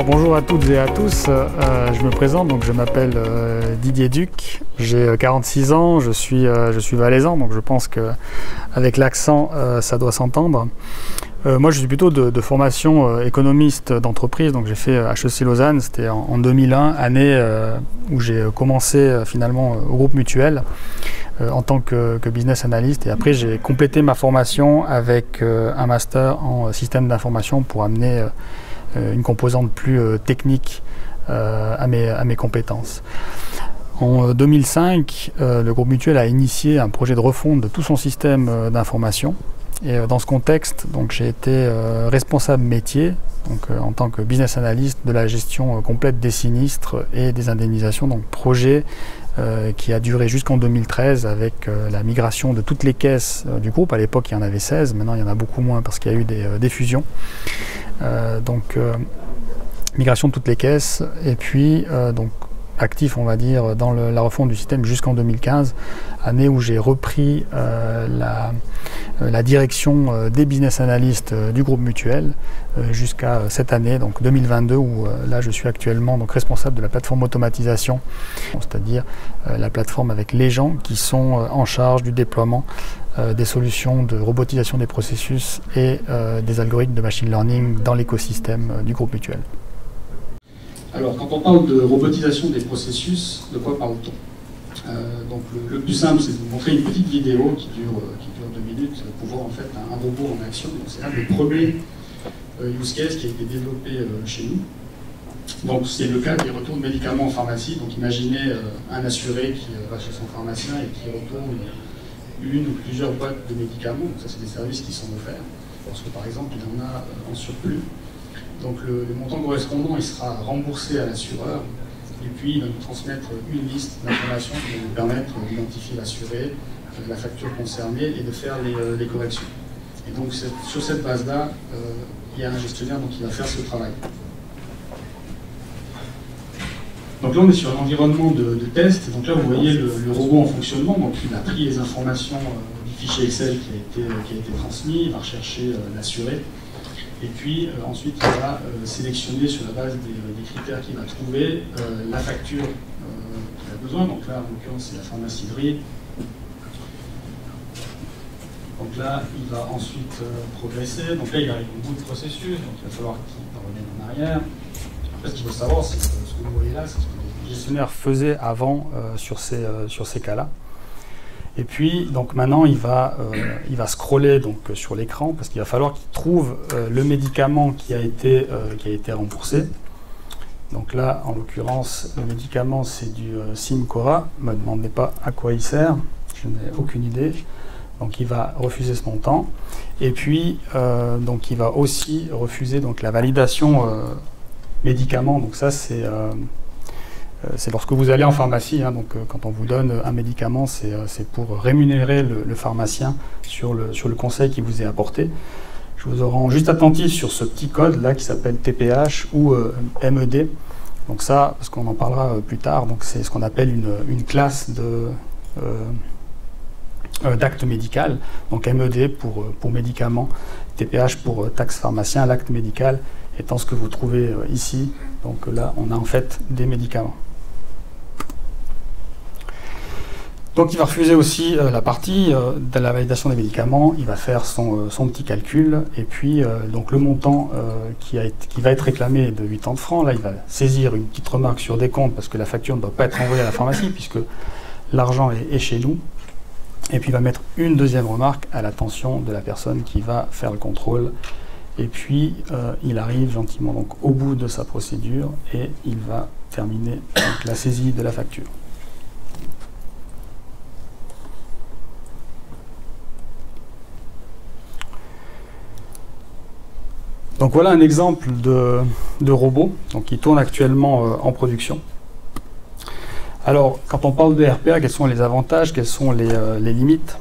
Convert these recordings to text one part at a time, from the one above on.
Bonjour à toutes et à tous, je me présente, donc je m'appelle Didier Duc, j'ai 46 ans, je suis valaisan, donc je pense qu'avec l'accent ça doit s'entendre. Moi je suis plutôt de formation économiste d'entreprise, donc j'ai fait HEC Lausanne, c'était en 2001, année où j'ai commencé finalement au groupe Mutuel en tant que business analyst, et après j'ai complété ma formation avec un master en système d'information pour amener une composante plus technique à mes compétences. En 2005, le groupe Mutuel a initié un projet de refonte de tout son système d'information. Et dans ce contexte, j'ai été responsable métier, en tant que business analyst, de la gestion complète des sinistres et des indemnisations, donc projet qui a duré jusqu'en 2013 avec la migration de toutes les caisses du groupe. À l'époque, il y en avait 16, maintenant il y en a beaucoup moins parce qu'il y a eu des fusions. Migration de toutes les caisses, et puis actif, on va dire, dans la refonte du système jusqu'en 2015, année où j'ai repris la direction des business analysts du groupe Mutuel jusqu'à cette année, donc 2022, où là je suis actuellement responsable de la plateforme automatisation, c'est-à-dire la plateforme avec les gens qui sont en charge du déploiement des solutions de robotisation des processus et des algorithmes de machine learning dans l'écosystème du groupe Mutuel. Alors, quand on parle de robotisation des processus, de quoi parle-t-on? Le plus simple, c'est de vous montrer une petite vidéo qui dure 2 minutes pour voir en fait un robot en action. C'est un des premiers use cases qui a été développé chez nous. Donc, c'est le cas des retours de médicaments en pharmacie. Donc, imaginez un assuré qui va chez son pharmacien et qui retourne une ou plusieurs boîtes de médicaments. Donc, ça, c'est des services qui sont offerts. Parce que, par exemple, il y en a en surplus. Donc le montant correspondant, il sera remboursé à l'assureur, et puis il va nous transmettre une liste d'informations qui va nous permettre d'identifier l'assuré, la facture concernée et de faire les corrections. Et donc sur cette base-là, il y a un gestionnaire qui va faire ce travail. Donc là on est sur un environnement de test, donc là vous voyez le robot en fonctionnement, donc il a pris les informations du fichier Excel qui a été transmis, il va rechercher l'assuré. Et puis ensuite, il va sélectionner sur la base des critères qu'il va trouver la facture qu'il a besoin. Donc là, en l'occurrence, c'est la pharmacie de Ried. Donc là, il va ensuite progresser. Donc là, il arrive au bout du processus. Donc il va falloir qu'il revienne en arrière. Après, ce qu'il faut savoir, c'est que ce que vous voyez là, c'est ce que les gestionnaires faisaient avant sur ces cas-là. Et puis, maintenant, il va scroller sur l'écran parce qu'il va falloir qu'il trouve le médicament qui a été remboursé. Donc là, en l'occurrence, le médicament, c'est du Simcora. Ne me demandez pas à quoi il sert, je n'ai aucune idée. Donc il va refuser ce montant. Et puis, il va aussi refuser la validation médicament. Donc ça, c'est lorsque vous allez en pharmacie, quand on vous donne un médicament, c'est pour rémunérer le pharmacien sur le conseil qui vous est apporté. Je vous rends juste attentif sur ce petit code là qui s'appelle TPH ou MED. Donc ça, parce qu'on en parlera plus tard, c'est ce qu'on appelle une classe d'acte médical. Donc MED pour médicament, TPH pour taxe pharmacien, l'acte médical étant ce que vous trouvez ici. Donc là, on a en fait des médicaments. Donc il va refuser aussi la partie de la validation des médicaments, il va faire son petit calcul, et puis le montant qui va être réclamé est de 80 francs. Là, il va saisir une petite remarque sur des comptes parce que la facture ne doit pas être envoyée à la pharmacie puisque l'argent est chez nous. Et puis il va mettre une deuxième remarque à l'attention de la personne qui va faire le contrôle. Et puis il arrive gentiment au bout de sa procédure et il va terminer la saisie de la facture. Donc voilà un exemple de robot qui tourne actuellement en production. Alors, quand on parle de RPA, quels sont les avantages, quelles sont les limites?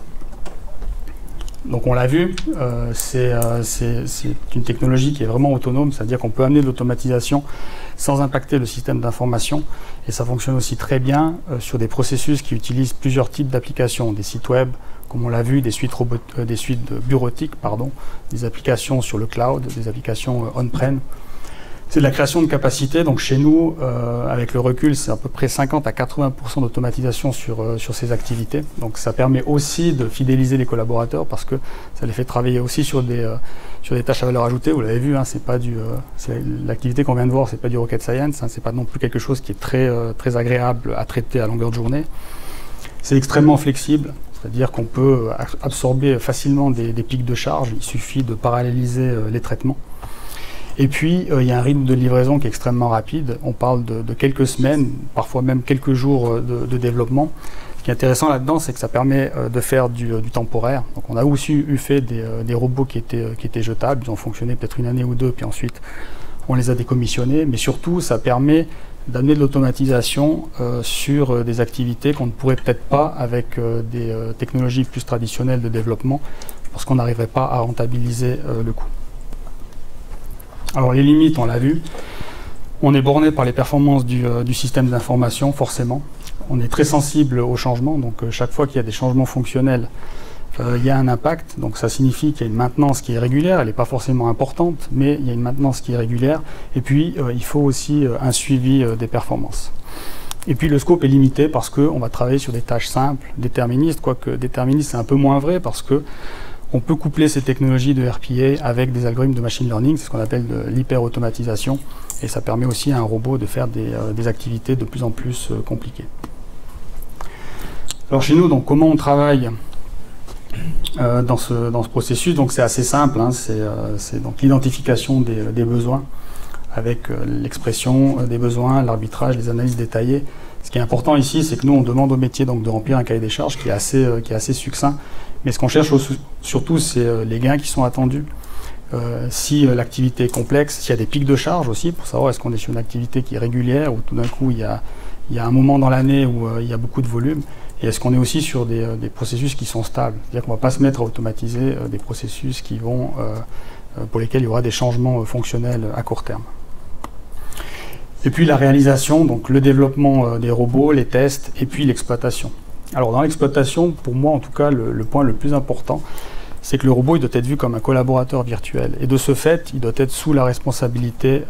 Donc on l'a vu, c'est une technologie qui est vraiment autonome, c'est-à-dire qu'on peut amener de l'automatisation sans impacter le système d'information, et ça fonctionne aussi très bien sur des processus qui utilisent plusieurs types d'applications, des sites web, comme on l'a vu, des suites bureautiques, des applications sur le cloud, des applications on-prem. C'est de la création de capacité. Donc chez nous, avec le recul, c'est à peu près 50 à 80% d'automatisation sur ces activités. Donc ça permet aussi de fidéliser les collaborateurs parce que ça les fait travailler aussi sur des tâches à valeur ajoutée. Vous l'avez vu, hein, c'est pas l'activité qu'on vient de voir, c'est pas du rocket science, hein, c'est pas non plus quelque chose qui est très agréable à traiter à longueur de journée. C'est extrêmement flexible. C'est-à-dire qu'on peut absorber facilement des pics de charge, il suffit de paralléliser les traitements. Et puis, il y a un rythme de livraison qui est extrêmement rapide. On parle de quelques semaines, parfois même quelques jours de développement. Ce qui est intéressant là-dedans, c'est que ça permet de faire du temporaire. Donc, on a aussi fait des robots qui étaient jetables. Ils ont fonctionné peut-être une année ou deux, puis ensuite, on les a décommissionnés. Mais surtout, ça permet d'amener de l'automatisation sur des activités qu'on ne pourrait peut-être pas avec des technologies plus traditionnelles de développement, parce qu'on n'arriverait pas à rentabiliser le coût. Alors les limites, on l'a vu, on est borné par les performances du système d'information, forcément. On est très sensible aux changements, donc chaque fois qu'il y a des changements fonctionnels, il y a un impact. Donc ça signifie qu'il y a une maintenance qui est régulière, elle n'est pas forcément importante, mais il y a une maintenance qui est régulière. Et puis il faut aussi un suivi des performances. Et puis le scope est limité parce qu'on va travailler sur des tâches simples, déterministes, quoique déterministes c'est un peu moins vrai parce que on peut coupler ces technologies de RPA avec des algorithmes de machine learning, c'est ce qu'on appelle de l'hyper-automatisation, et ça permet aussi à un robot de faire des activités de plus en plus compliquées. Alors chez nous, donc, comment on travaille dans ce processus? Donc c'est assez simple, hein, c'est donc l'identification des besoins avec l'expression des besoins, l'arbitrage, les analyses détaillées. Ce qui est important ici, c'est que nous on demande au métier donc, de remplir un cahier des charges qui est assez succinct. Mais ce qu'on cherche surtout, c'est les gains qui sont attendus. Si l'activité est complexe, s'il y a des pics de charge aussi, pour savoir est-ce qu'on est sur une activité qui est régulière ou tout d'un coup il y a un moment dans l'année où il y a beaucoup de volume, et est-ce qu'on est aussi sur des processus qui sont stables. C'est-à-dire qu'on ne va pas se mettre à automatiser des processus pour lesquels il y aura des changements fonctionnels à court terme. Et puis la réalisation, donc le développement des robots, les tests et puis l'exploitation. Alors dans l'exploitation, pour moi en tout cas, le point le plus important, c'est que le robot il doit être vu comme un collaborateur virtuel. Et de ce fait, il doit être sous la responsabilité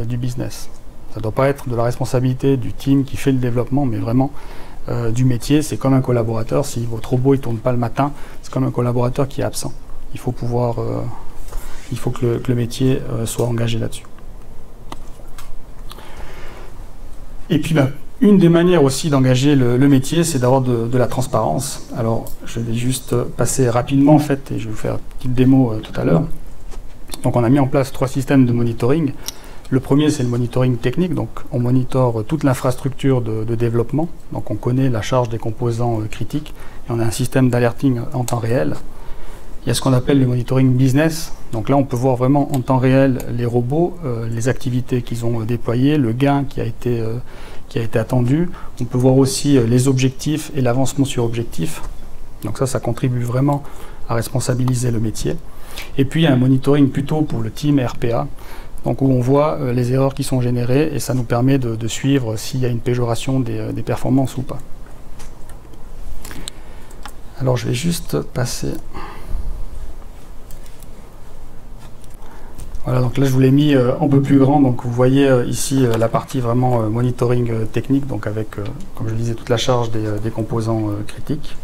du business. Ça ne doit pas être de la responsabilité du team qui fait le développement, mais vraiment du métier. C'est comme un collaborateur. Si votre robot ne tourne pas le matin, c'est comme un collaborateur qui est absent. Il faut que le métier soit engagé là-dessus. Et puis, une des manières aussi d'engager le métier, c'est d'avoir de la transparence. Alors, je vais juste passer rapidement, en fait, et je vais vous faire une petite démo tout à l'heure. Donc, on a mis en place 3 systèmes de monitoring. Le premier, c'est le monitoring technique. Donc, on monitore toute l'infrastructure de développement. Donc, on connaît la charge des composants critiques. Et on a un système d'alerting en temps réel. Il y a ce qu'on appelle le monitoring business. Donc là, on peut voir vraiment en temps réel les robots, les activités qu'ils ont déployées, le gain qui a été attendu. On peut voir aussi les objectifs et l'avancement sur objectifs. Donc ça contribue vraiment à responsabiliser le métier. Et puis, il y a un monitoring plutôt pour le team RPA, donc où on voit les erreurs qui sont générées et ça nous permet de suivre s'il y a une péjoration des performances ou pas. Alors, je vais juste passer... Voilà, donc là je vous l'ai mis un peu plus grand, donc vous voyez ici la partie vraiment monitoring technique, donc avec, comme je le disais, toute la charge des composants critiques.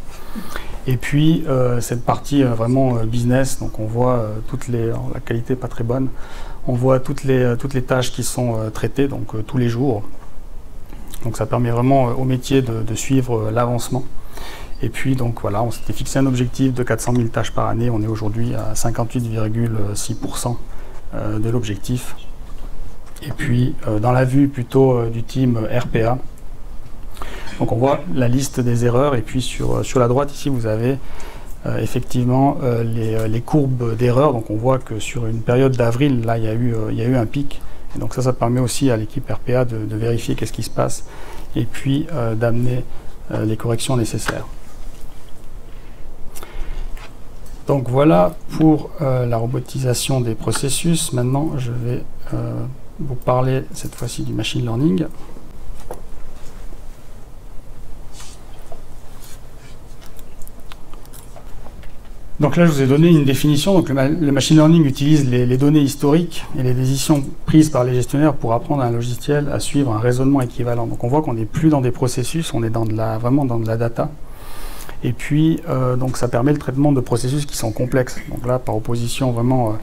Et puis cette partie vraiment business, donc on voit la qualité n'est pas très bonne, on voit toutes les tâches qui sont traitées, donc tous les jours. Donc ça permet vraiment au métier de suivre l'avancement. Et puis donc voilà, on s'était fixé un objectif de 400 000 tâches par année, on est aujourd'hui à 58,6% de l'objectif. Et puis dans la vue plutôt du team RPA, donc on voit la liste des erreurs et puis sur la droite ici vous avez effectivement les courbes d'erreurs. Donc on voit que sur une période d'avril là il y a eu un pic, et donc ça permet aussi à l'équipe RPA de vérifier qu'est-ce qui se passe et puis d'amener les corrections nécessaires. Donc voilà pour la robotisation des processus. Maintenant, je vais vous parler cette fois-ci du machine learning. Donc là, je vous ai donné une définition. Donc le machine learning utilise les données historiques et les décisions prises par les gestionnaires pour apprendre à un logiciel à suivre un raisonnement équivalent. Donc on voit qu'on n'est plus dans des processus, on est vraiment dans de la data. Et puis, donc ça permet le traitement de processus qui sont complexes. Donc là, par opposition vraiment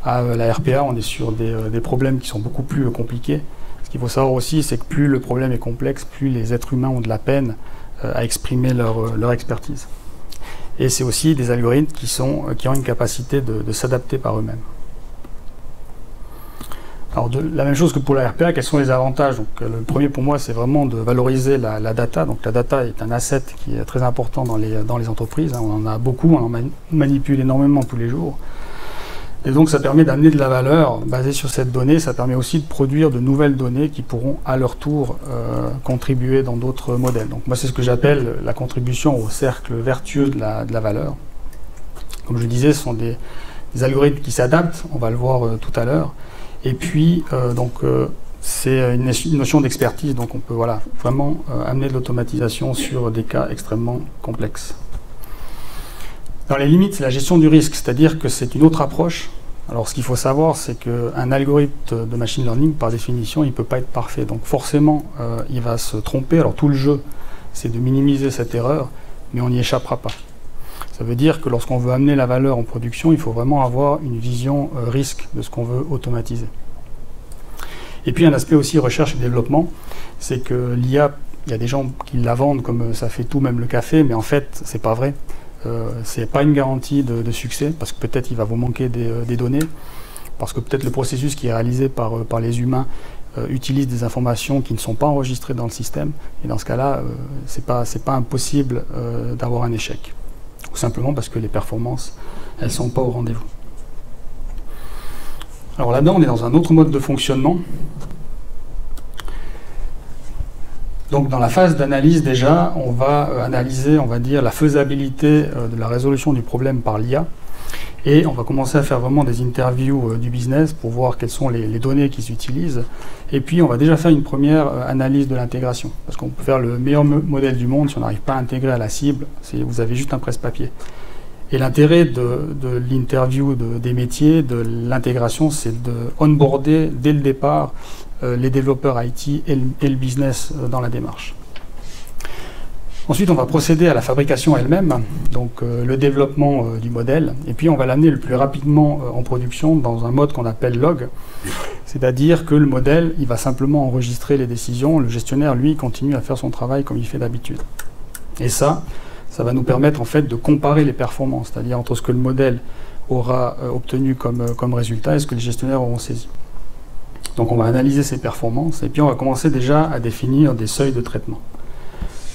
à la RPA, on est sur des problèmes qui sont beaucoup plus compliqués. Ce qu'il faut savoir aussi, c'est que plus le problème est complexe, plus les êtres humains ont de la peine à exprimer leur expertise. Et c'est aussi des algorithmes qui ont une capacité de s'adapter par eux-mêmes. Alors, la même chose que pour la RPA, quels sont les avantages? Donc, le premier pour moi, c'est vraiment de valoriser la data. Donc, la data est un asset qui est très important dans les entreprises. On en a beaucoup, on en manipule énormément tous les jours. Et donc, ça permet d'amener de la valeur basée sur cette donnée. Ça permet aussi de produire de nouvelles données qui pourront, à leur tour, contribuer dans d'autres modèles. Donc, moi, c'est ce que j'appelle la contribution au cercle vertueux de la valeur. Comme je disais, ce sont des algorithmes qui s'adaptent. On va le voir tout à l'heure. Et puis, c'est une notion d'expertise. Donc, on peut vraiment amener de l'automatisation sur des cas extrêmement complexes. Dans les limites, c'est la gestion du risque, c'est-à-dire que c'est une autre approche. Alors, ce qu'il faut savoir, c'est qu'un algorithme de machine learning, par définition, il ne peut pas être parfait. Donc, forcément, il va se tromper. Alors, tout le jeu, c'est de minimiser cette erreur, mais on n'y échappera pas. Ça veut dire que lorsqu'on veut amener la valeur en production, il faut vraiment avoir une vision risque de ce qu'on veut automatiser. Et puis, un aspect aussi recherche et développement, c'est que l'IA, il y a des gens qui la vendent comme ça fait tout, même le café, mais en fait, c'est pas vrai. C'est pas une garantie de succès, parce que peut-être il va vous manquer des données, parce que peut-être le processus qui est réalisé par les humains utilise des informations qui ne sont pas enregistrées dans le système, et dans ce cas-là, c'est pas impossible d'avoir un échec. Ou simplement parce que les performances, elles ne sont pas au rendez-vous. Alors là-dedans, on est dans un autre mode de fonctionnement. Donc dans la phase d'analyse déjà, on va analyser, on va dire, la faisabilité de la résolution du problème par l'IA. Et on va commencer à faire vraiment des interviews du business pour voir quelles sont les données qu'ils utilisent. Et puis on va déjà faire une première analyse de l'intégration. Parce qu'on peut faire le meilleur modèle du monde, si on n'arrive pas à intégrer à la cible, vous avez juste un presse-papier. Et l'intérêt de l'interview des métiers, de l'intégration, c'est de onboarder dès le départ les développeurs IT et le business dans la démarche. Ensuite, on va procéder à la fabrication elle-même, donc le développement du modèle, et puis on va l'amener le plus rapidement en production dans un mode qu'on appelle log, c'est-à-dire que le modèle, il va simplement enregistrer les décisions, le gestionnaire, lui, continue à faire son travail comme il fait d'habitude. Et ça va nous permettre en fait de comparer les performances, c'est-à-dire entre ce que le modèle aura obtenu comme résultat et ce que les gestionnaires auront saisi. Donc on va analyser ces performances, et puis on va commencer déjà à définir des seuils de traitement.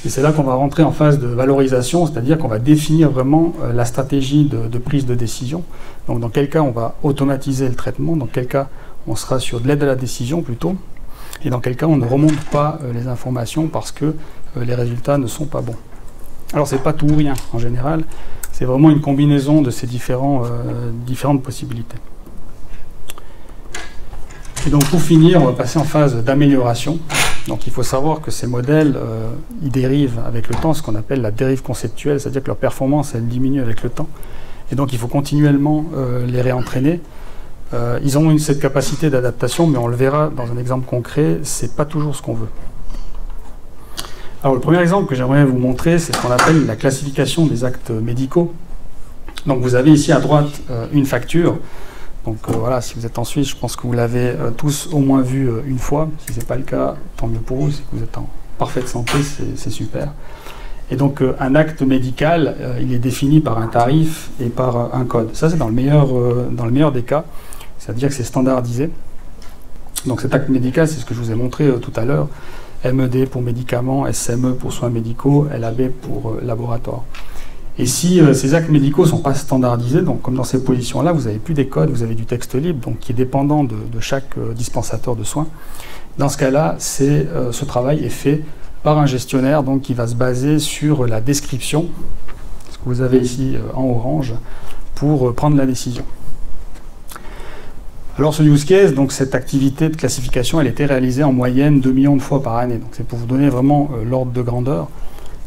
Et c'est là qu'on va rentrer en phase de valorisation, c'est-à-dire qu'on va définir vraiment la stratégie de prise de décision. Donc dans quel cas on va automatiser le traitement, dans quel cas on sera sur de l'aide à la décision plutôt, et dans quel cas on ne remonte pas les informations parce que les résultats ne sont pas bons. Alors c'est pas tout ou rien en général, c'est vraiment une combinaison de ces différentes possibilités. Et donc pour finir, on va passer en phase d'amélioration. Donc il faut savoir que ces modèles, ils dérivent avec le temps, ce qu'on appelle la dérive conceptuelle, c'est-à-dire que leur performance, elle diminue avec le temps. Et donc il faut continuellement les réentraîner. Ils ont cette capacité d'adaptation, mais on le verra dans un exemple concret, c'est pas toujours ce qu'on veut. Alors le premier exemple que j'aimerais vous montrer, c'est ce qu'on appelle la classification des actes médicaux. Donc vous avez ici à droite une facture. Donc voilà, si vous êtes en Suisse, je pense que vous l'avez tous au moins vu une fois. Si ce n'est pas le cas, tant mieux pour vous. Si vous êtes en parfaite santé, c'est super. Et donc un acte médical, il est défini par un tarif et par un code. Ça, c'est dans le meilleur des cas. C'est-à-dire que c'est standardisé. Donc cet acte médical, c'est ce que je vous ai montré tout à l'heure. MED pour médicaments, SME pour soins médicaux, LAB pour laboratoire. Et si ces actes médicaux ne sont pas standardisés, donc comme dans ces positions-là, vous n'avez plus des codes, vous avez du texte libre, donc qui est dépendant de chaque dispensateur de soins. Dans ce cas-là, ce travail est fait par un gestionnaire donc, qui va se baser sur la description, ce que vous avez ici en orange, pour prendre la décision. Alors ce use case, donc cette activité de classification, elle était réalisée en moyenne 2 millions de fois par année. Donc c'est pour vous donner vraiment l'ordre de grandeur.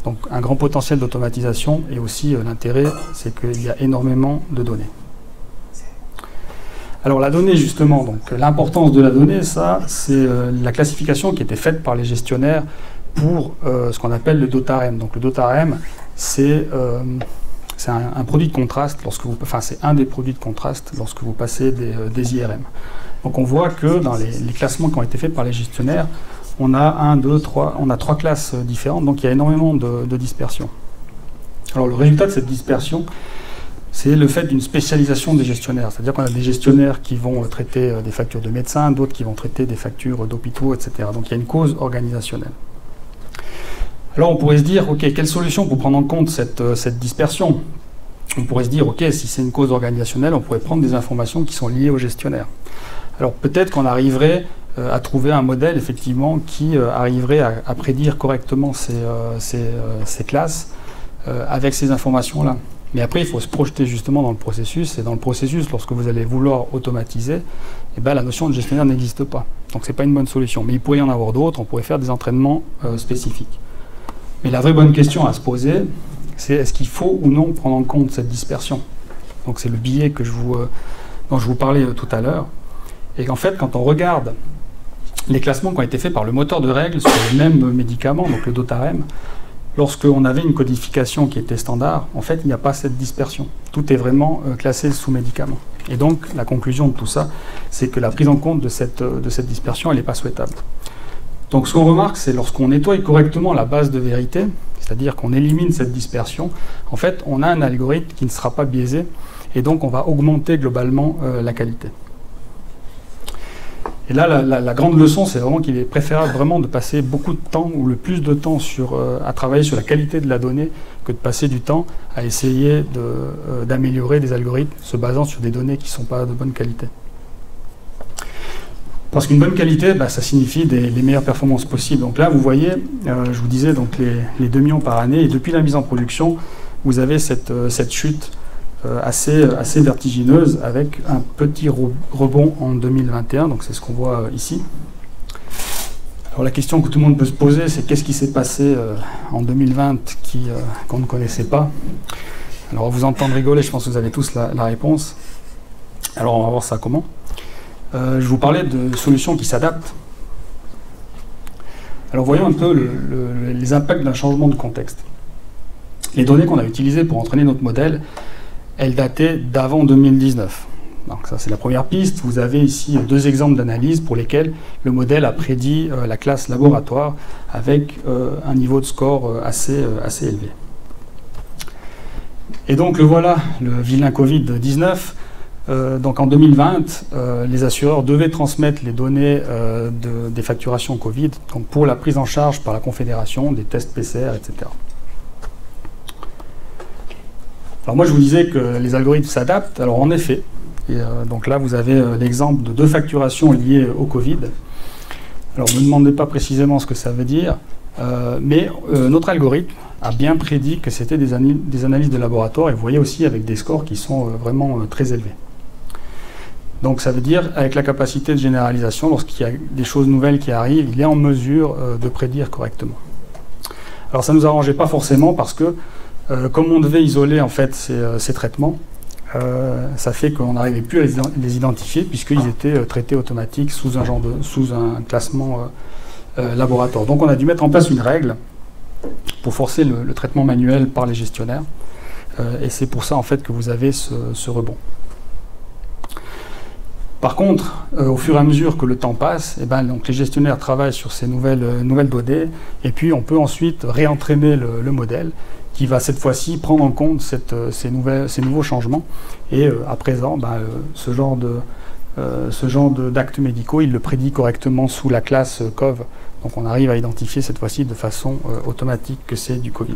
Donc un grand potentiel d'automatisation, et aussi l'intérêt, c'est qu'il y a énormément de données. Alors la donnée, justement, donc l'importance de la donnée, ça, c'est la classification qui était faite par les gestionnaires pour ce qu'on appelle le DOTAREM. Donc le DOTAREM, c'est un produit de contraste, c'est un des produits de contraste lorsque vous passez des IRM. Donc on voit que dans les classements qui ont été faits par les gestionnaires, on a trois classes différentes, donc il y a énormément de dispersion. Alors le résultat de cette dispersion, c'est le fait d'une spécialisation des gestionnaires. C'est-à-dire qu'on a des gestionnaires qui vont traiter des factures de médecins, d'autres qui vont traiter des factures d'hôpitaux, etc. Donc il y a une cause organisationnelle. Alors on pourrait se dire, ok, quelle solution pour prendre en compte cette dispersion? On pourrait se dire, ok, si c'est une cause organisationnelle, on pourrait prendre des informations qui sont liées aux gestionnaires. Alors peut-être qu'on arriverait à trouver un modèle, effectivement, qui arriverait à prédire correctement ces classes avec ces informations-là. Mais après, il faut se projeter justement dans le processus. Et dans le processus, lorsque vous allez vouloir automatiser, eh ben, la notion de gestionnaire n'existe pas. Donc ce n'est pas une bonne solution. Mais il pourrait y en avoir d'autres. On pourrait faire des entraînements spécifiques. Mais la vraie bonne question à se poser, c'est est-ce qu'il faut ou non prendre en compte cette dispersion? Donc c'est le biais dont je vous parlais tout à l'heure. Et qu'en fait, quand on regarde les classements qui ont été faits par le moteur de règles sur les mêmes médicaments, donc le DOTAREM, lorsqu'on avait une codification qui était standard, en fait, il n'y a pas cette dispersion. Tout est vraiment classé sous médicament. Et donc, la conclusion de tout ça, c'est que la prise en compte de cette dispersion, elle n'est pas souhaitable. Donc, ce qu'on remarque, c'est lorsqu'on nettoie correctement la base de vérité, c'est-à-dire qu'on élimine cette dispersion, en fait, on a un algorithme qui ne sera pas biaisé, et donc on va augmenter globalement la qualité. Et là, la grande leçon, c'est vraiment qu'il est préférable vraiment de passer beaucoup de temps, ou le plus de temps, à travailler sur la qualité de la donnée, que de passer du temps à essayer d'améliorer des algorithmes se basant sur des données qui ne sont pas de bonne qualité. Parce qu'une bonne qualité, ça signifie les meilleures performances possibles. Donc là, vous voyez, je vous disais donc les 2 millions par année, et depuis la mise en production, vous avez cette chute assez vertigineuse, avec un petit rebond en 2021, donc c'est ce qu'on voit ici. Alors la question que tout le monde peut se poser, c'est qu'est-ce qui s'est passé en 2020 qu'on ne connaissait pas? Alors vous entendre rigoler, je pense que vous avez tous la réponse. Alors on va voir ça comment. Je vous parlais de solutions qui s'adaptent. Alors voyons un peu les impacts d'un changement de contexte. Les données qu'on a utilisées pour entraîner notre modèle, elles dataient d'avant 2019. Donc ça, c'est la première piste. Vous avez ici 2 exemples d'analyse pour lesquels le modèle a prédit la classe laboratoire avec un niveau de score assez élevé. Et donc le voilà, le vilain Covid-19. Donc en 2020, les assureurs devaient transmettre les données des facturations Covid, donc pour la prise en charge par la Confédération des tests PCR, etc. Alors moi je vous disais que les algorithmes s'adaptent. Alors en effet, donc là vous avez l'exemple de 2 facturations liées au Covid. Alors ne me demandez pas précisément ce que ça veut dire, mais notre algorithme a bien prédit que c'était des analyses de laboratoire, et vous voyez aussi avec des scores qui sont vraiment très élevés. Donc ça veut dire, avec la capacité de généralisation, lorsqu'il y a des choses nouvelles qui arrivent, il est en mesure de prédire correctement. Alors ça ne nous arrangeait pas forcément parce que comme on devait isoler en fait ces traitements, ça fait qu'on n'arrivait plus à les identifier puisqu'ils étaient traités automatiques sous un classement laboratoire. Donc on a dû mettre en place une règle pour forcer le traitement manuel par les gestionnaires, et c'est pour ça en fait que vous avez ce rebond. Par contre, au fur et à mesure que le temps passe, donc les gestionnaires travaillent sur ces nouvelles données, et puis on peut ensuite réentraîner le modèle qui va cette fois-ci prendre en compte ces nouveaux changements. Et à présent, ce genre d'actes médicaux, il le prédit correctement sous la classe COV. Donc on arrive à identifier cette fois-ci de façon automatique que c'est du Covid.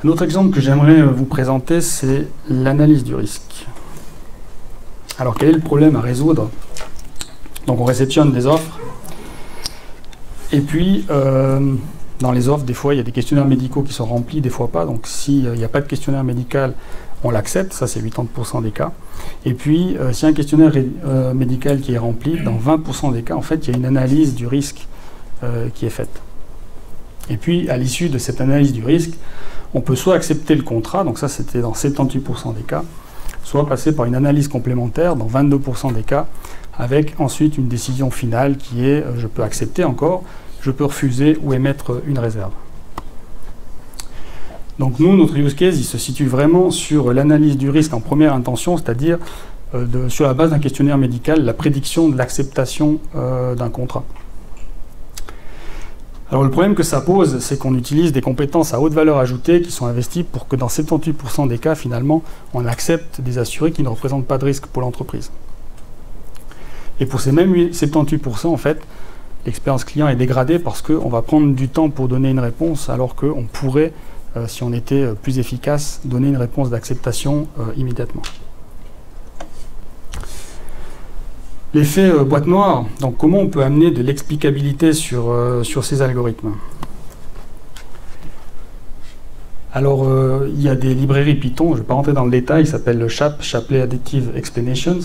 Un autre exemple que j'aimerais vous présenter, c'est l'analyse du risque. Alors quel est le problème à résoudre? Donc on réceptionne des offres, et puis dans les offres, des fois il y a des questionnaires médicaux qui sont remplis, des fois pas. Donc s'il n'y a pas de questionnaire médical, on l'accepte, ça c'est 80% des cas. Et puis s'il y a un questionnaire médical qui est rempli, dans 20% des cas, en fait, il y a une analyse du risque qui est faite. Et puis, à l'issue de cette analyse du risque, on peut soit accepter le contrat, donc ça c'était dans 78% des cas, soit passer par une analyse complémentaire dans 22% des cas, avec ensuite une décision finale qui est je peux accepter encore, je peux refuser ou émettre une réserve. Donc nous, notre use case, il se situe vraiment sur l'analyse du risque en première intention, c'est-à-dire sur la base d'un questionnaire médical, la prédiction de l'acceptation d'un contrat. Alors le problème que ça pose, c'est qu'on utilise des compétences à haute valeur ajoutée qui sont investies pour que dans 78% des cas, finalement, on accepte des assurés qui ne représentent pas de risque pour l'entreprise. Et pour ces mêmes 78%, en fait, l'expérience client est dégradée parce qu'on va prendre du temps pour donner une réponse, alors qu'on pourrait, si on était plus efficace, donner une réponse d'acceptation immédiatement. L'effet boîte noire, donc comment on peut amener de l'explicabilité sur ces algorithmes? Alors, il y a des librairies Python, je ne vais pas rentrer dans le détail, qui s'appelle le SHAP, Shapley Additive Explanations.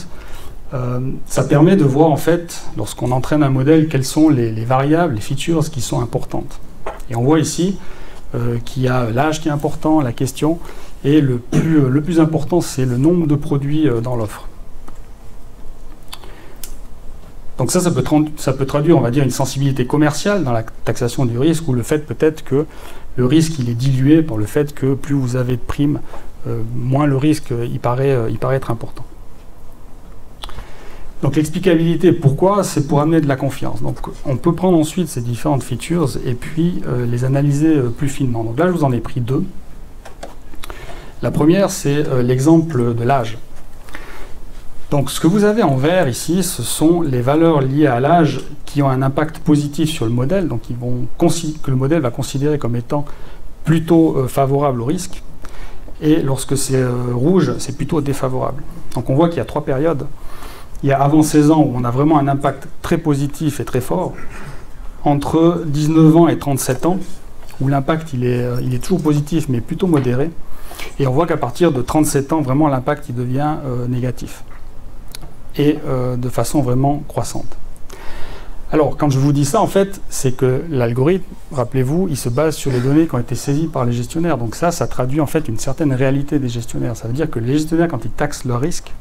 Ça permet de voir, en fait, lorsqu'on entraîne un modèle, quelles sont les variables, les features qui sont importantes. Et on voit ici qu'il y a l'âge qui est important, la question, et le plus important, c'est le nombre de produits dans l'offre. Donc ça peut traduire, on va dire, une sensibilité commerciale dans la taxation du risque, ou le fait peut-être que le risque il est dilué par le fait que plus vous avez de primes, moins le risque il paraît être important. Donc l'explicabilité, pourquoi? C'est pour amener de la confiance. Donc on peut prendre ensuite ces différentes features et puis les analyser plus finement. Donc là je vous en ai pris deux. La première c'est l'exemple de l'âge. Donc ce que vous avez en vert ici, ce sont les valeurs liées à l'âge qui ont un impact positif sur le modèle, donc que le modèle va considérer comme étant plutôt favorable au risque. Et lorsque c'est rouge, c'est plutôt défavorable. Donc on voit qu'il y a trois périodes. Il y a avant 16 ans où on a vraiment un impact très positif et très fort. Entre 19 ans et 37 ans, où l'impact il est toujours positif mais plutôt modéré. Et on voit qu'à partir de 37 ans, vraiment l'impact il devient négatif. Et de façon vraiment croissante. Alors, quand je vous dis ça, en fait, c'est que l'algorithme, rappelez-vous, il se base sur les données qui ont été saisies par les gestionnaires. Donc ça traduit en fait une certaine réalité des gestionnaires. Ça veut dire que les gestionnaires, quand ils taxent leur risque,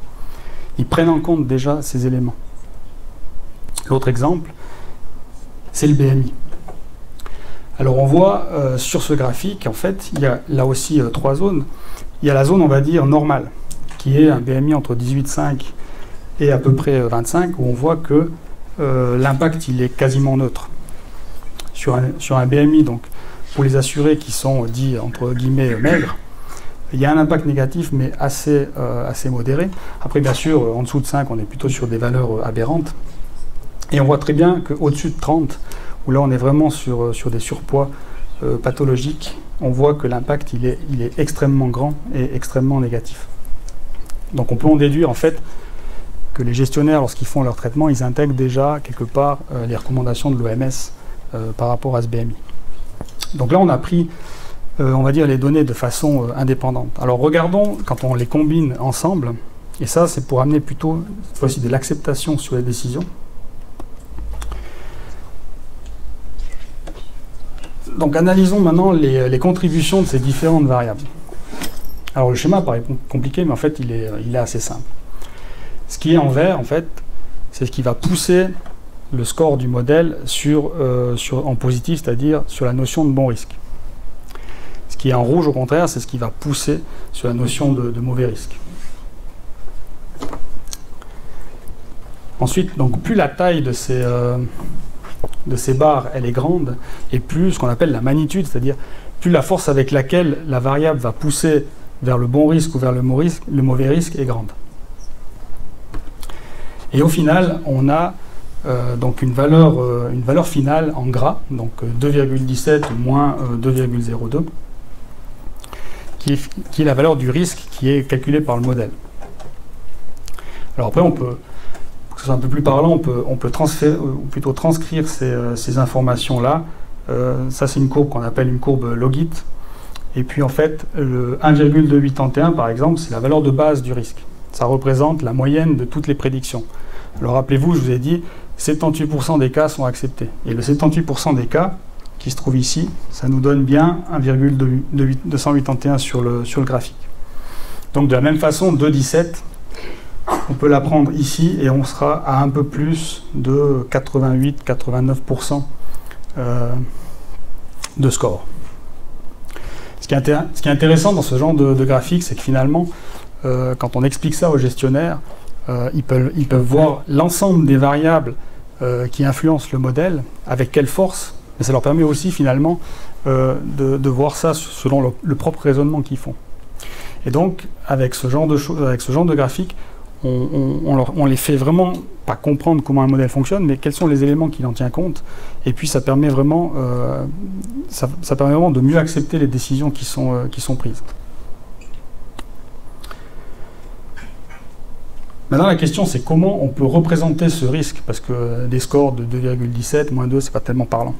ils prennent en compte déjà ces éléments. L'autre exemple, c'est le BMI. Alors on voit sur ce graphique, en fait, il y a là aussi trois zones. Il y a la zone, on va dire, normale, qui est un BMI entre 18,5 et à peu près 25, où on voit que l'impact il est quasiment neutre. Sur un BMI, donc pour les assurés qui sont dits entre guillemets maigres, il y a un impact négatif mais assez modéré. Après bien sûr, en dessous de 5, on est plutôt sur des valeurs aberrantes. Et on voit très bien qu'au-dessus de 30, où là on est vraiment sur des surpoids pathologiques, on voit que l'impact il est extrêmement grand et extrêmement négatif. Donc on peut en déduire en fait que les gestionnaires, lorsqu'ils font leur traitement, ils intègrent déjà quelque part les recommandations de l'OMS par rapport à ce BMI. Donc là, on a pris, on va dire, les données de façon indépendante. Alors regardons quand on les combine ensemble, et ça, c'est pour amener plutôt, cette fois-ci, de l'acceptation sur les décisions. Donc analysons maintenant les contributions de ces différentes variables. Alors le schéma paraît compliqué, mais en fait, il est assez simple. Ce qui est en vert, en fait, c'est ce qui va pousser le score du modèle en positif, c'est-à-dire sur la notion de bon risque. Ce qui est en rouge, au contraire, c'est ce qui va pousser sur la notion de mauvais risque. Ensuite, donc, plus la taille de ces barres elle est grande, et plus ce qu'on appelle la magnitude, c'est-à-dire plus la force avec laquelle la variable va pousser vers le bon risque ou vers le mauvais risque est grande. Et au final, on a donc une valeur finale en gras, donc 2,17 moins 2,02, qui est la valeur du risque qui est calculée par le modèle. Alors après, pour que ce soit un peu plus parlant, on peut transcrire ces informations-là. Ça, c'est une courbe qu'on appelle une courbe Logit. Et puis en fait, le 1,281, par exemple, c'est la valeur de base du risque. Ça représente la moyenne de toutes les prédictions. Alors rappelez-vous, je vous ai dit, 78% des cas sont acceptés. Et le 78% des cas, qui se trouve ici, ça nous donne bien 1,281 sur le graphique. Donc de la même façon, 2,17, on peut la prendre ici et on sera à un peu plus de 88-89% de score. Ce qui est intéressant dans ce genre de graphique, c'est que finalement, quand on explique ça aux gestionnaires, ils peuvent voir l'ensemble des variables qui influencent le modèle, avec quelle force, mais ça leur permet aussi finalement de voir ça selon le propre raisonnement qu'ils font. Et donc, avec ce genre de choses, avec ce genre de graphique, on les fait vraiment pas comprendre comment un modèle fonctionne, mais quels sont les éléments qu'il en tient compte. Et puis, ça permet vraiment, ça permet vraiment de mieux accepter les décisions qui sont prises. Maintenant, la question, c'est comment on peut représenter ce risque, parce que des scores de 2,17, moins 2, c'est pas tellement parlant.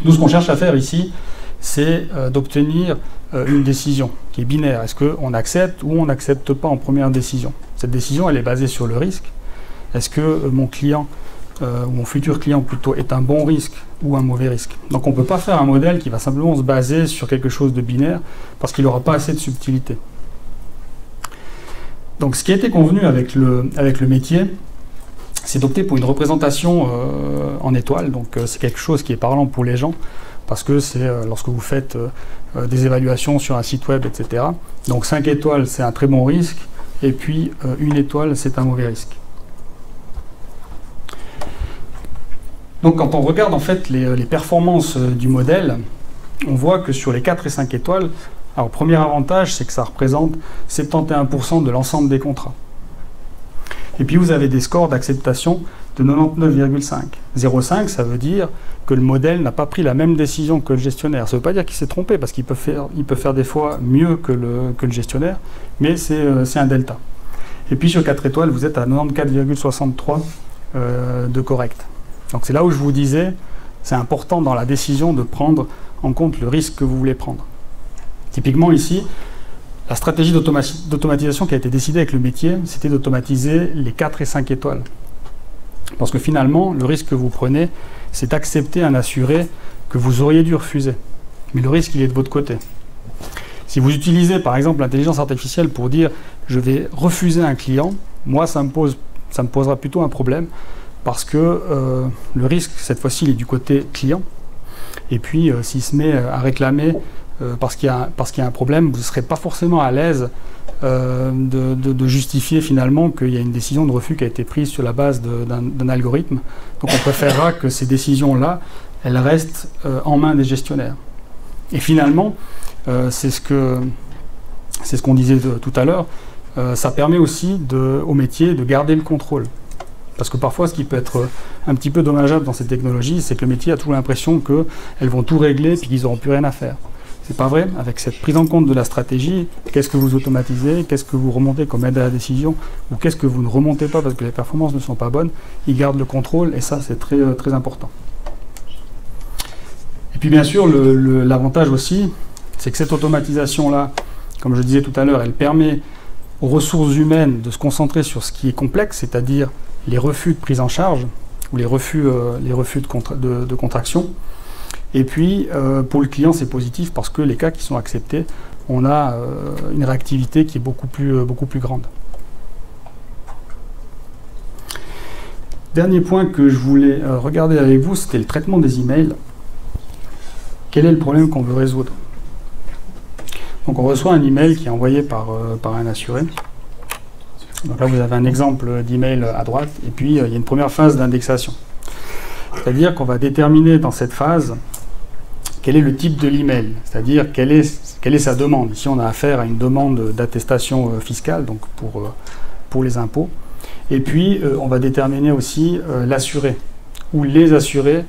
Nous, ce qu'on cherche à faire ici, c'est d'obtenir une décision qui est binaire. Est-ce qu'on accepte ou on n'accepte pas en première décision? Cette décision, elle est basée sur le risque. Est-ce que mon client, ou mon futur client plutôt, est un bon risque ou un mauvais risque? Donc on ne peut pas faire un modèle qui va simplement se baser sur quelque chose de binaire, parce qu'il n'aura pas assez de subtilité. Donc ce qui a été convenu avec le métier, c'est d'opter pour une représentation en étoiles. Donc c'est quelque chose qui est parlant pour les gens, parce que c'est lorsque vous faites des évaluations sur un site web, etc. Donc 5 étoiles, c'est un très bon risque, et puis 1 étoile, c'est un mauvais risque. Donc quand on regarde en fait les performances du modèle, on voit que sur les 4 et 5 étoiles, alors premier avantage, c'est que ça représente 71% de l'ensemble des contrats. Et puis vous avez des scores d'acceptation de 99,5. 0,5, ça veut dire que le modèle n'a pas pris la même décision que le gestionnaire. Ça ne veut pas dire qu'il s'est trompé, parce qu'il peut faire des fois mieux que le gestionnaire, mais c'est un delta. Et puis sur 4 étoiles, vous êtes à 94,63 de correct. Donc c'est là où je vous disais, c'est important dans la décision de prendre en compte le risque que vous voulez prendre. Typiquement ici, la stratégie d'automatisation qui a été décidée avec le métier, c'était d'automatiser les 4 et 5 étoiles. Parce que finalement, le risque que vous prenez, c'est d'accepter un assuré que vous auriez dû refuser. Mais le risque, il est de votre côté. Si vous utilisez par exemple l'intelligence artificielle pour dire « je vais refuser un client », moi ça me posera plutôt un problème, parce que le risque, cette fois-ci, il est du côté client. Et puis, s'il se met à réclamer parce qu'il y a un problème, vous ne serez pas forcément à l'aise de justifier finalement qu'il y a une décision de refus qui a été prise sur la base d'un algorithme. Donc on préférera que ces décisions-là, elles restent en main des gestionnaires. Et finalement, c'est ce qu'on disait tout à l'heure, ça permet aussi au métier de garder le contrôle. Parce que parfois, ce qui peut être un petit peu dommageable dans ces technologies, c'est que le métier a toujours l'impression qu'elles vont tout régler et qu'ils n'auront plus rien à faire. C'est pas vrai. Avec cette prise en compte de la stratégie, qu'est-ce que vous automatisez, qu'est-ce que vous remontez comme aide à la décision, ou qu'est-ce que vous ne remontez pas parce que les performances ne sont pas bonnes, ils gardent le contrôle, et ça, c'est très, très important. Et puis bien sûr, l'avantage aussi, c'est que cette automatisation-là, comme je disais tout à l'heure, elle permet aux ressources humaines de se concentrer sur ce qui est complexe, c'est-à-dire les refus de prise en charge, ou les refus de contraction. Et puis, pour le client, c'est positif parce que les cas qui sont acceptés, on a une réactivité qui est beaucoup plus grande. Dernier point que je voulais regarder avec vous, c'était le traitement des emails. Quel est le problème qu'on veut résoudre? Donc on reçoit un email qui est envoyé par un assuré. Donc là, vous avez un exemple d'email à droite, et puis il y a une première phase d'indexation. C'est-à-dire qu'on va déterminer dans cette phase quel est le type de l'email, c'est-à-dire quelle est sa demande. Ici, on a affaire à une demande d'attestation fiscale, donc pour les impôts. Et puis, on va déterminer aussi l'assuré, ou les assurés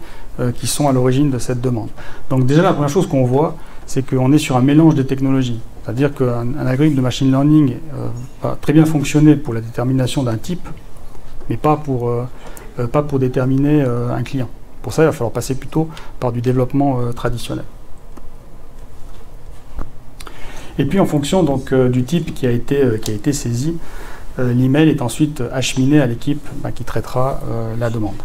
qui sont à l'origine de cette demande. Donc déjà, la première chose qu'on voit, c'est qu'on est sur un mélange de technologies. C'est-à-dire qu'un algorithme de machine learning va très bien fonctionner pour la détermination d'un type, mais pas pour déterminer un client. Pour ça, il va falloir passer plutôt par du développement traditionnel. Et puis, en fonction donc, du type qui a été saisi, l'email est ensuite acheminé à l'équipe qui traitera la demande.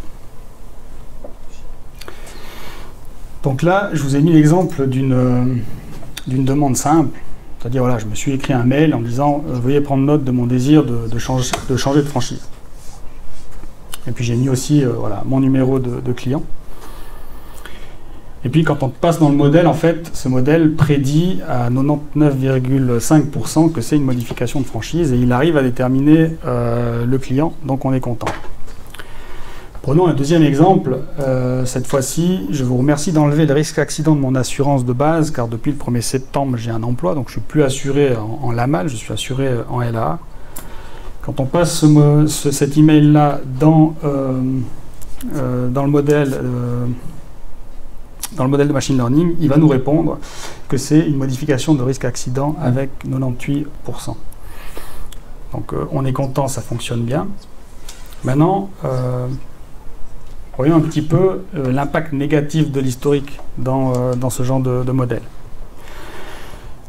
Donc là, je vous ai mis l'exemple d'une demande simple. C'est-à-dire, voilà, je me suis écrit un mail en disant « Veuillez prendre note de mon désir de changer de franchise ». Et puis j'ai mis aussi voilà, mon numéro de client. Et puis quand on passe dans le modèle, en fait, ce modèle prédit à 99,5% que c'est une modification de franchise et il arrive à déterminer le client, donc on est content. Prenons un deuxième exemple. Cette fois-ci, je vous remercie d'enlever le risque accident de mon assurance de base, car depuis le 1er septembre, j'ai un emploi, donc je ne suis plus assuré en LAMAL, je suis assuré en LAA. Quand on passe cet email-là dans le modèle de machine learning, il va nous répondre que c'est une modification de risque accident avec 98%. Donc on est content, ça fonctionne bien. Maintenant, voyons un petit peu l'impact négatif de l'historique dans ce genre de modèle.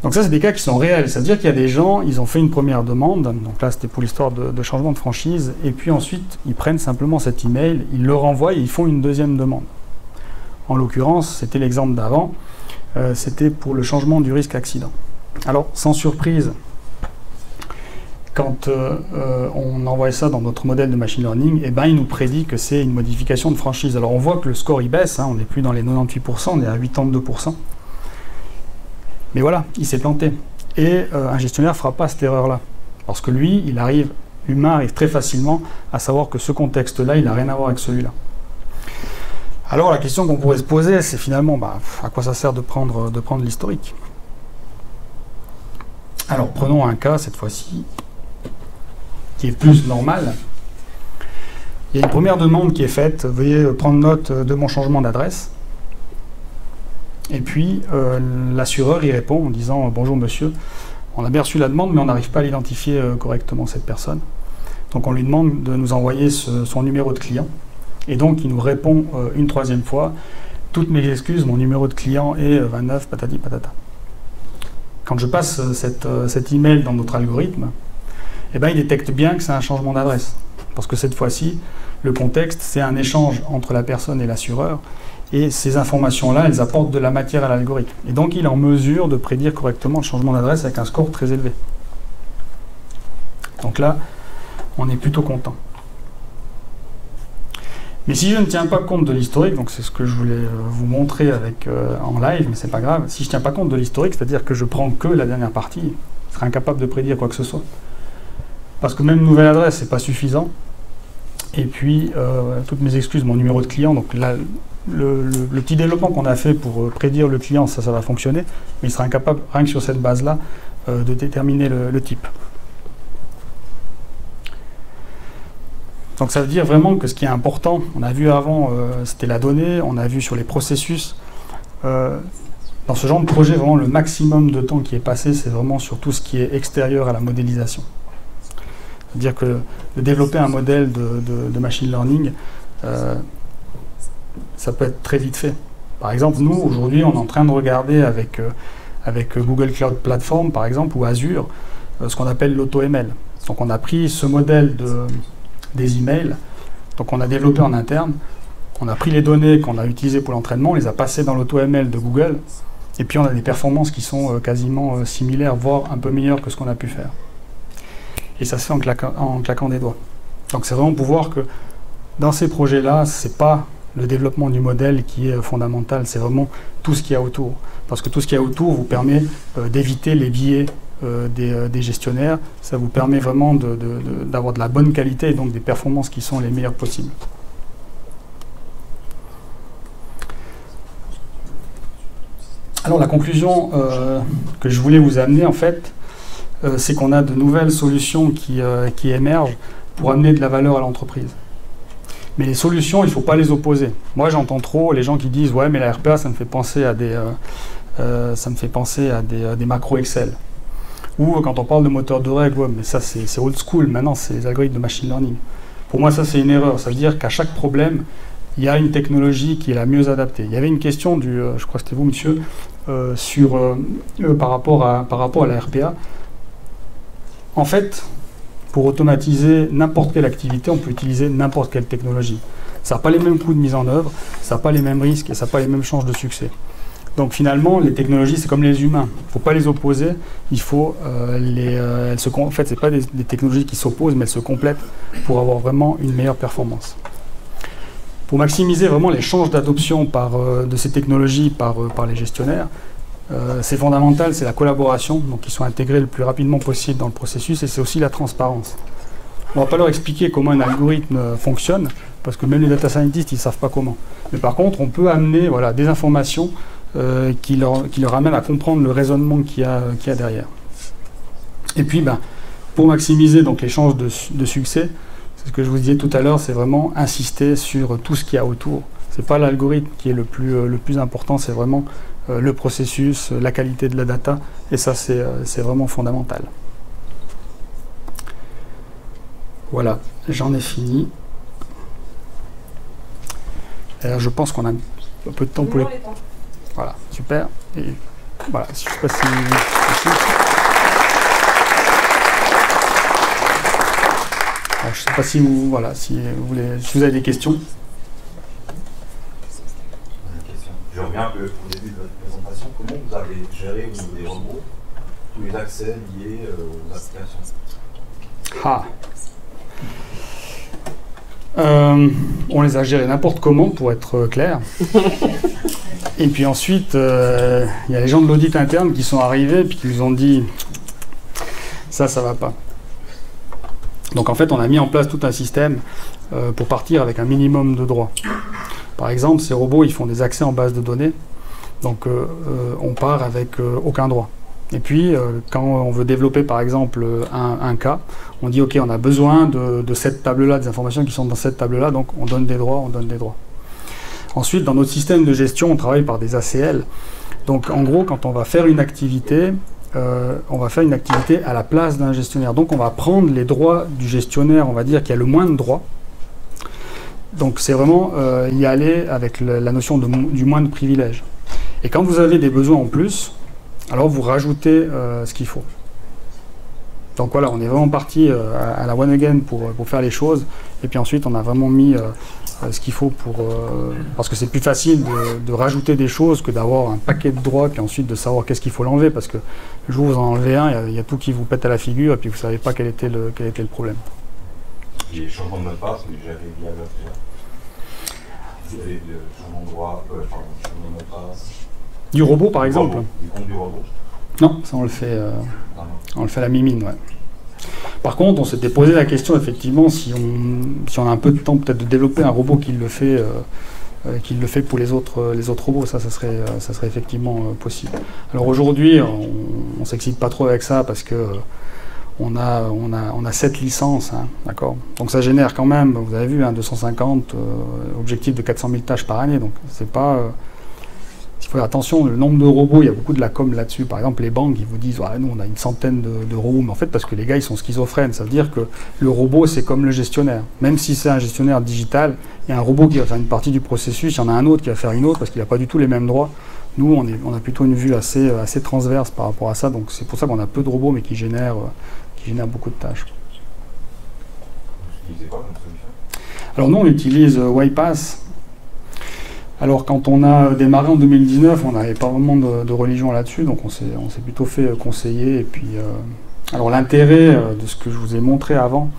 Donc ça, c'est des cas qui sont réels. C'est-à-dire qu'il y a des gens, ils ont fait une première demande, donc là c'était pour l'histoire de changement de franchise, et puis ensuite ils prennent simplement cet email, ils le renvoient et ils font une deuxième demande. En l'occurrence, c'était l'exemple d'avant, c'était pour le changement du risque accident. Alors, sans surprise, quand on envoie ça dans notre modèle de machine learning, eh ben, il nous prédit que c'est une modification de franchise. Alors on voit que le score il baisse, hein, on n'est plus dans les 98%, on est à 82%. Mais voilà, il s'est planté. Et un gestionnaire ne fera pas cette erreur-là. Parce que lui, l'humain arrive très facilement à savoir que ce contexte-là, il n'a rien à voir avec celui-là. Alors la question qu'on pourrait se poser, c'est finalement, à quoi ça sert de prendre l'historique? Alors prenons un cas, cette fois-ci, qui est plus normal. Il y a une première demande qui est faite, veuillez prendre note de mon changement d'adresse. Et puis, l'assureur y répond en disant « Bonjour monsieur, on a bien reçu la demande, mais on n'arrive pas à l'identifier correctement cette personne. Donc on lui demande de nous envoyer son numéro de client. Et donc il nous répond une troisième fois « Toutes mes excuses, mon numéro de client est 29, patati patata. » Quand je passe cet email dans notre algorithme, eh ben, il détecte bien que c'est un changement d'adresse. Parce que cette fois-ci, le contexte, c'est un échange entre la personne et l'assureur. Et ces informations-là, elles apportent de la matière à l'algorithme. Et donc, il est en mesure de prédire correctement le changement d'adresse avec un score très élevé. Donc là, on est plutôt content. Mais si je ne tiens pas compte de l'historique, donc c'est ce que je voulais vous montrer en live, mais c'est pas grave, si je ne tiens pas compte de l'historique, c'est-à-dire que je prends que la dernière partie, je serai incapable de prédire quoi que ce soit. Parce que même nouvelle adresse, c'est pas suffisant. Et puis, toutes mes excuses, mon numéro de client, donc là, le petit développement qu'on a fait pour prédire le client, ça va fonctionner, mais il sera incapable, rien que sur cette base-là, de déterminer le type. Donc ça veut dire vraiment que ce qui est important, on a vu avant, c'était la donnée, on a vu sur les processus. Dans ce genre de projet, vraiment le maximum de temps qui est passé, c'est vraiment sur tout ce qui est extérieur à la modélisation. C'est-à-dire que de développer un modèle de machine learning, ça peut être très vite fait. Par exemple, nous, aujourd'hui, on est en train de regarder avec Google Cloud Platform, par exemple, ou Azure, ce qu'on appelle l'AutoML. Donc on a pris ce modèle des emails, donc on a développé en interne, on a pris les données qu'on a utilisées pour l'entraînement, on les a passées dans l'AutoML de Google, et puis on a des performances qui sont quasiment similaires, voire un peu meilleures que ce qu'on a pu faire. Et ça se fait en claquant des doigts. Donc c'est vraiment pour voir que dans ces projets-là, c'est pas le développement du modèle qui est fondamental, c'est vraiment tout ce qu'il y a autour. Parce que tout ce qu'il y a autour vous permet d'éviter les biais des gestionnaires, ça vous permet vraiment d'avoir de la bonne qualité et donc des performances qui sont les meilleures possibles. Alors la conclusion que je voulais vous amener en fait, c'est qu'on a de nouvelles solutions qui émergent pour amener de la valeur à l'entreprise. Mais les solutions, il ne faut pas les opposer. Moi, j'entends trop les gens qui disent « Ouais, mais la RPA, ça me fait penser à des macros Excel. » Ou quand on parle de moteur de règles, ouais, mais ça, c'est old school. Maintenant, c'est les algorithmes de machine learning. Pour moi, ça, c'est une erreur. Ça veut dire qu'à chaque problème, il y a une technologie qui est la mieux adaptée. Il y avait une question, je crois que c'était vous, monsieur, par rapport à la RPA. En fait, pour automatiser n'importe quelle activité, on peut utiliser n'importe quelle technologie. Ça n'a pas les mêmes coûts de mise en œuvre, ça n'a pas les mêmes risques et ça n'a pas les mêmes chances de succès. Donc finalement, les technologies, c'est comme les humains. Il ne faut pas les opposer, il faut en fait, ce n'est pas des technologies qui s'opposent, mais elles se complètent pour avoir vraiment une meilleure performance. Pour maximiser vraiment les chances d'adoption de ces technologies par les gestionnaires, c'est fondamental, c'est la collaboration, donc qu'ils soient intégrés le plus rapidement possible dans le processus, et c'est aussi la transparence. On ne va pas leur expliquer comment un algorithme fonctionne, parce que même les data scientists, ils ne savent pas comment. Mais par contre, on peut amener des informations qui leur amènent à comprendre le raisonnement qu'il y a derrière. Et puis, pour maximiser donc, les chances de succès, c'est ce que je vous disais tout à l'heure, c'est vraiment insister sur tout ce qu'il y a autour. Ce n'est pas l'algorithme qui est le plus important, c'est vraiment le processus, la qualité de la data, et ça, c'est vraiment fondamental. Voilà, j'en ai fini. Alors, je pense qu'on a un peu de temps pour les... Voilà, super. Et voilà, je ne sais pas si... Alors, je ne sais pas si vous, si vous avez des questions. Je reviens un peu au début de votre présentation. Comment vous avez géré au niveau des robots tous les accès liés aux applications? On les a gérés n'importe comment, pour être clair. Et puis ensuite, il y a les gens de l'audit interne qui sont arrivés et puis qui nous ont dit « ça va pas ». Donc en fait, on a mis en place tout un système pour partir avec un minimum de droits. Par exemple, ces robots, ils font des accès en base de données. Donc on part avec aucun droit. Et puis, quand on veut développer, par exemple, un cas, on dit, OK, on a besoin de cette table-là, des informations qui sont dans cette table-là, donc on donne des droits, on donne des droits. Ensuite, dans notre système de gestion, on travaille par des ACL. Donc, en gros, quand on va faire une activité, à la place d'un gestionnaire. Donc, on va prendre les droits du gestionnaire, on va dire, qui a le moins de droits. Donc, c'est vraiment y aller avec la notion du moins de privilèges. Et quand vous avez des besoins en plus, alors vous rajoutez ce qu'il faut. Donc voilà, on est vraiment parti à la one again pour faire les choses. Et puis ensuite, on a vraiment mis ce qu'il faut parce que c'est plus facile de rajouter des choses que d'avoir un paquet de droits, puis ensuite de savoir qu'est-ce qu'il faut l'enlever. Parce que le jour où vous en enlevez un, il y a tout qui vous pète à la figure, et puis vous ne savez pas quel était le problème. Et les changements de mot de passe, c'est géré via le changement de droit, changement de mot de passe. Du robot, par exemple. Du compte du robot. Non, ça on le fait à la mimine, ouais. Par contre, on s'était posé la question, effectivement, si on a un peu de temps peut-être de développer un robot qui le fait pour les autres robots, ça serait effectivement possible. Alors aujourd'hui, on s'excite pas trop avec ça parce que on a 7 licences, hein, d'accord. Donc ça génère quand même, vous avez vu, 250, objectif de 400 000 tâches par année, donc c'est pas... Il faut faire attention, le nombre de robots, il y a beaucoup de la com là-dessus. Par exemple, les banques, ils vous disent nous, on a une centaine de robots. Mais en fait, parce que les gars, ils sont schizophrènes. Ça veut dire que le robot, c'est comme le gestionnaire. Même si c'est un gestionnaire digital, il y a un robot qui va faire une partie du processus, il y en a un autre qui va faire une autre parce qu'il n'a pas du tout les mêmes droits. Nous, on a plutôt une vue assez transverse par rapport à ça. Donc, c'est pour ça qu'on a peu de robots, mais qui génèrent beaucoup de tâches. Vous utilisez quoi comme solution? Alors, nous, on utilise YPass. Alors quand on a démarré en 2019, on n'avait pas vraiment de religion là-dessus, donc on s'est plutôt fait conseiller. Et puis, alors l'intérêt de ce que je vous ai montré avant,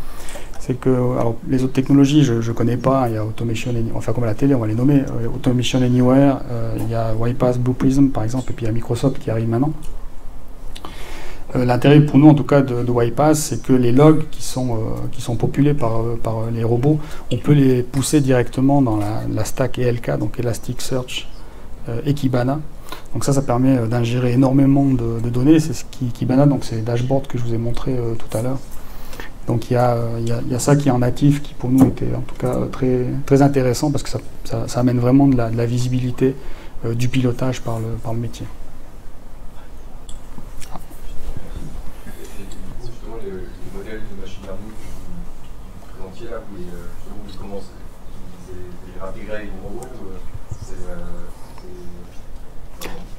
c'est que alors, les autres technologies, je ne connais pas. Il y a Automation, enfin comme à la télé, on va les nommer, Automation Anywhere, il y a YPass, Blue Prism par exemple, et puis il y a Microsoft qui arrive maintenant. L'intérêt pour nous, en tout cas, de YPass, c'est que les logs qui sont populés par les robots, on peut les pousser directement dans la stack ELK, donc Elasticsearch et Kibana. Donc ça permet d'ingérer énormément de données. C'est Kibana, donc c'est les dashboards que je vous ai montré tout à l'heure. Donc il y a ça qui est en natif, qui pour nous était en tout cas très, très intéressant, parce que ça amène vraiment de la visibilité, du pilotage par le métier.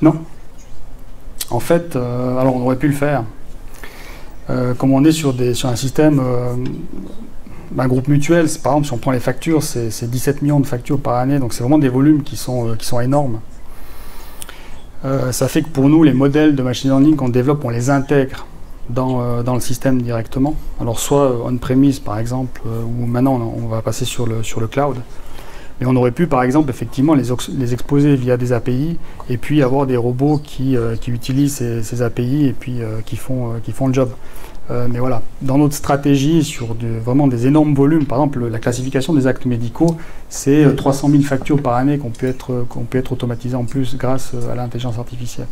Non. En fait, alors on aurait pu le faire. Comme on est sur un système un groupe mutuel, par exemple, si on prend les factures, c'est 17 millions de factures par année, donc c'est vraiment des volumes qui sont énormes. Ça fait que pour nous, les modèles de machine learning qu'on développe, on les intègre dans le système directement. Alors soit on-premise par exemple, ou maintenant on va passer sur le cloud. Mais on aurait pu par exemple effectivement les exposer via des API et puis avoir des robots qui utilisent ces API et puis qui font le job. Mais voilà, dans notre stratégie sur vraiment des énormes volumes, par exemple la classification des actes médicaux, c'est 300 000 factures par année qu'on peut être automatisées en plus grâce à l'intelligence artificielle.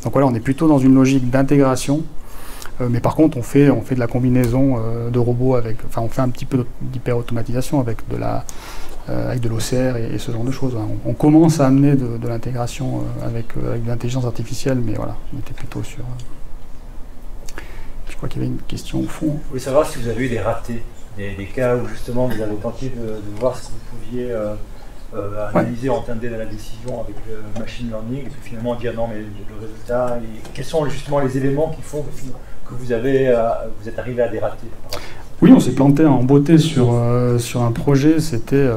Donc voilà, on est plutôt dans une logique d'intégration. Mais par contre, on fait de la combinaison de robots enfin, on fait un petit peu d'hyper-automatisation avec de l'OCR et ce genre de choses. On commence à amener de l'intégration avec de l'intelligence artificielle, mais voilà, on était plutôt sur... Je crois qu'il y avait une question au fond. Je voulais savoir si vous avez eu des ratés, des cas où justement vous avez tenté de voir ce que vous pouviez analyser en termes d'aide à la décision avec le machine learning, et puis finalement dire non mais le résultat, et quels sont justement les éléments qui font que vous êtes arrivé à des ratés? Oui, on s'est planté en beauté sur un projet, c'était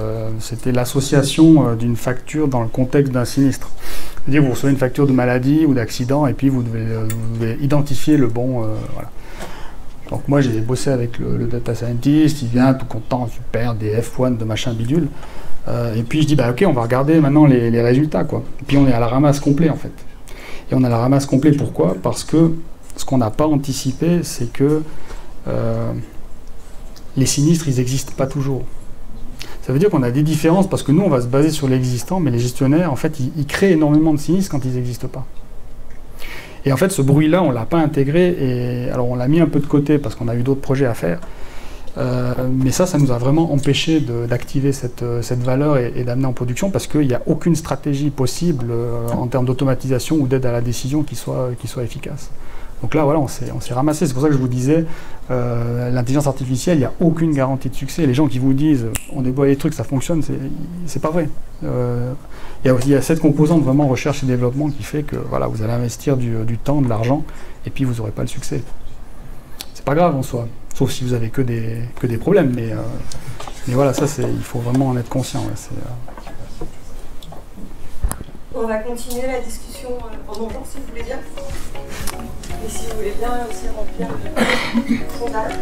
l'association d'une facture dans le contexte d'un sinistre. C'est-à-dire que vous recevez une facture de maladie ou d'accident et puis vous devez identifier le bon... voilà. Donc moi j'ai bossé avec le data scientist, il vient tout content, super, des F1 de machin bidule. Et puis je dis bah ok, on va regarder maintenant les résultats quoi. Et puis on est à la ramasse complet en fait. Et on a la ramasse complet pourquoi? Parce que ce qu'on n'a pas anticipé, c'est que les sinistres, ils n'existent pas toujours. Ça veut dire qu'on a des différences parce que nous, on va se baser sur l'existant, mais les gestionnaires, en fait, ils créent énormément de sinistres quand ils n'existent pas. Et en fait, ce bruit-là, on ne l'a pas intégré, et alors on l'a mis un peu de côté parce qu'on a eu d'autres projets à faire. Mais ça nous a vraiment empêché d'activer cette valeur et d'amener en production parce qu'il n'y a aucune stratégie possible en termes d'automatisation ou d'aide à la décision qui soit efficace. Donc là, voilà, on s'est ramassé. C'est pour ça que je vous disais, l'intelligence artificielle, il n'y a aucune garantie de succès. Les gens qui vous disent, on déploie les trucs, ça fonctionne, c'est pas vrai. Il y a cette composante vraiment recherche et développement qui fait que voilà, vous allez investir du temps, de l'argent, et puis vous n'aurez pas le succès. C'est pas grave en soi, sauf si vous avez que des problèmes. Mais voilà, ça, il faut vraiment en être conscient. Ouais, on va continuer la discussion en montant, si vous voulez bien. Et si vous voulez bien aussi remplir le sondage.